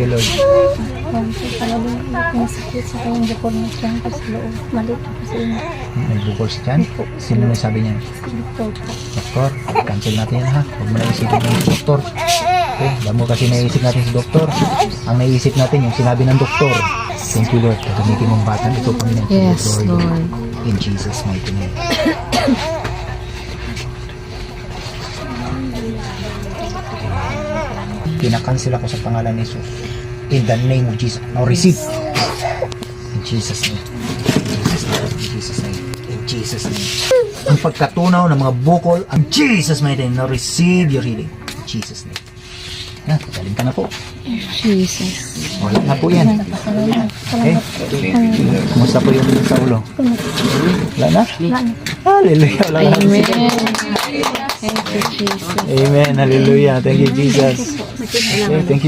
you, Lord. Yung sakit sa kanyang bukol na siya ko sa loob. Malit ako sa inyo. May bukol si Chan. Sino may sabi niya? Doktor po. Doktor, cancel natin yan ha. Huwag mo na isipin ng doktor. Okay, damo kasi naisip natin si doktor. Ang naisip natin yung sinabi ng doktor. Thank you, Lord. Gagamitin mong batang ito, Panginoon. Yes, Lord. In Jesus' mighty name. Pinakancel ako sa pangalan ni Jesus. In the name of Jesus. Now receive. In Jesus' name. In Jesus' name. In Jesus' name. In Jesus' name. Ang pagkatunaw ng mga bukol, ang Jesus' mighty name. Now receive your healing. In Jesus' name. Yan, galing ka na po. Jesus. Wala na po yan. Okay? Kumusta po yung sa ulo? Wala na? Hallelujah. Wala na. Amen. Thank you, Jesus. Amen. Hallelujah. Thank you, Jesus. Okay, thank you.